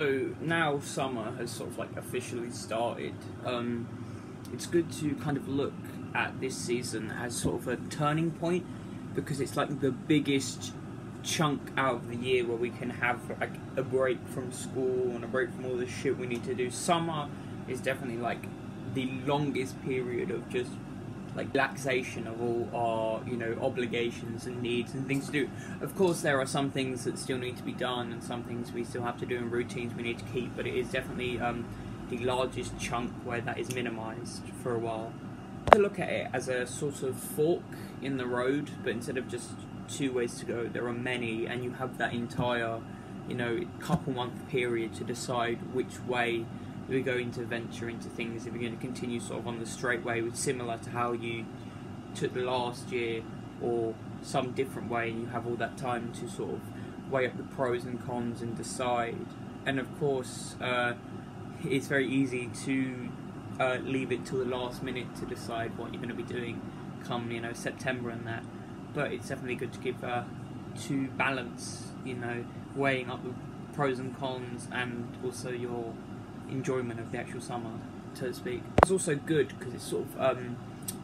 So now summer has sort of like officially started. It's good to kind of look at this season as sort of a turning point because it's like the biggest chunk out of the year where we can have like a break from school and a break from all the shit we need to do. Summer is definitely like the longest period of just like relaxation of all our, obligations and needs and things to do. Of course, there are some things that still need to be done and some things we still have to do and routines we need to keep, but it is definitely the largest chunk where that is minimised for a while. To look at it as a sort of fork in the road, but instead of just two ways to go, there are many, and you have that entire, couple month period to decide which way we're going to venture into things, if we're going to continue sort of on the straight way, which similar to how you took the last year, or some different way, and you have all that time to sort of weigh up the pros and cons and decide. And of course, it's very easy to leave it till the last minute to decide what you're going to be doing come, September and that. But it's definitely good to give to balance, weighing up the pros and cons and also your enjoyment of the actual summer, so to speak. It's also good because it's sort of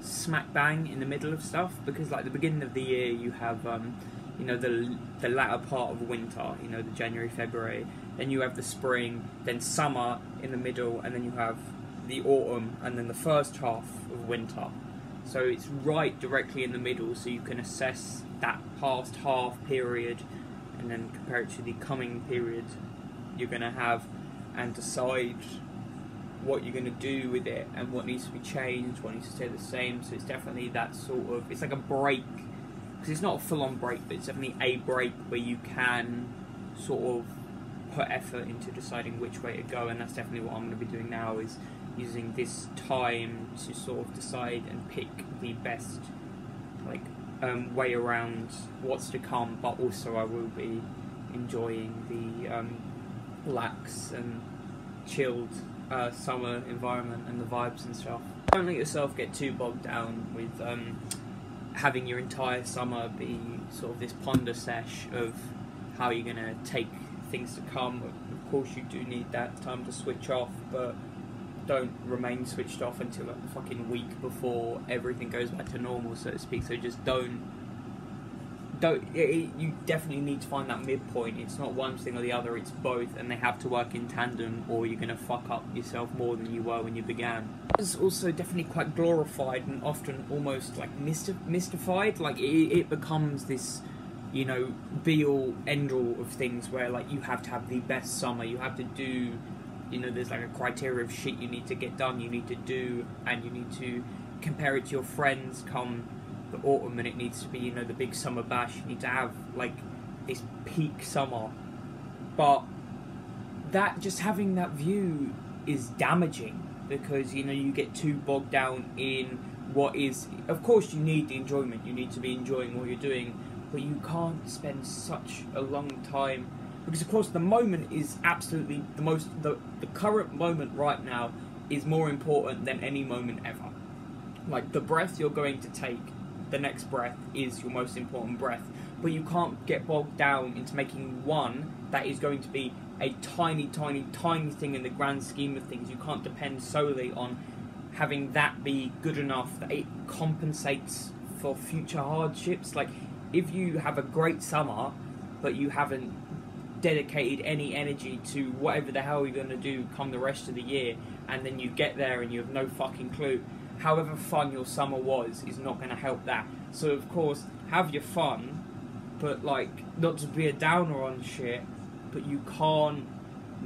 smack bang in the middle of stuff, because like the beginning of the year you have the latter part of winter, the January, February, then you have the spring, then summer in the middle, and then you have the autumn, and then the first half of winter. So it's right directly in the middle, so you can assess that past half period and then compare it to the coming period you're going to have and decide what you're going to do with it and what needs to be changed, what needs to stay the same. So it's definitely that sort of, it's like a break, because it's not a full-on break, but it's definitely a break where you can sort of put effort into deciding which way to go, and that's definitely what I'm going to be doing now, is using this time to sort of decide and pick the best way around what's to come, but also I will be enjoying the relax and chilled summer environment and the vibes and stuff. Don't let yourself get too bogged down with having your entire summer be sort of this ponder sesh of how you're going to take things to come. Of course you do need that time to switch off, but don't remain switched off until like the fucking week before everything goes back to normal, so to speak. So just you definitely need to find that midpoint. It's not one thing or the other, it's both, and they have to work in tandem, or you're going to fuck up yourself more than you were when you began. It's also definitely quite glorified and often almost like mystified. Like it becomes this, be-all, end-all of things where like you have to have the best summer, you have to do, there's like a criteria of shit you need to get done, you need to do, and you need to compare it to your friends come the autumn, and it needs to be, the big summer bash. You need to have like this peak summer, but that just having that view is damaging, because you get too bogged down in what is. Of course you need the enjoyment, you need to be enjoying what you're doing, but you can't spend such a long time, because of course the moment is absolutely the current moment right now is more important than any moment ever. Like the breath you're going to take, the next breath is your most important breath, but you can't get bogged down into making one that is going to be a tiny thing in the grand scheme of things. You can't depend solely on having that be good enough that it compensates for future hardships. Like if you have a great summer but you haven't dedicated any energy to whatever the hell you're going to do come the rest of the year, and then you get there and you have no fucking clue, however fun your summer was is not going to help that. So of course, have your fun, but like, not to be a downer on shit, but you can't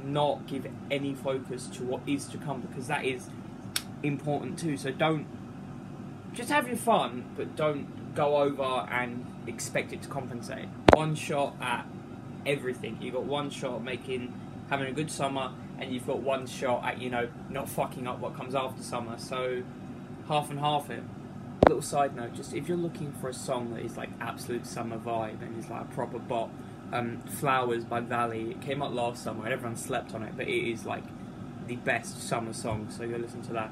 not give any focus to what is to come, because that is important too. So just have your fun, but don't go over and expect it to compensate. One shot at everything. You got one shot at having a good summer, and you've got one shot at, not fucking up what comes after summer. So half and half it. A little side note, just if you're looking for a song that is like absolute summer vibe and is like a proper bop, Flowers by Valley, it came out last summer and everyone slept on it, but it is like the best summer song, so go listen to that.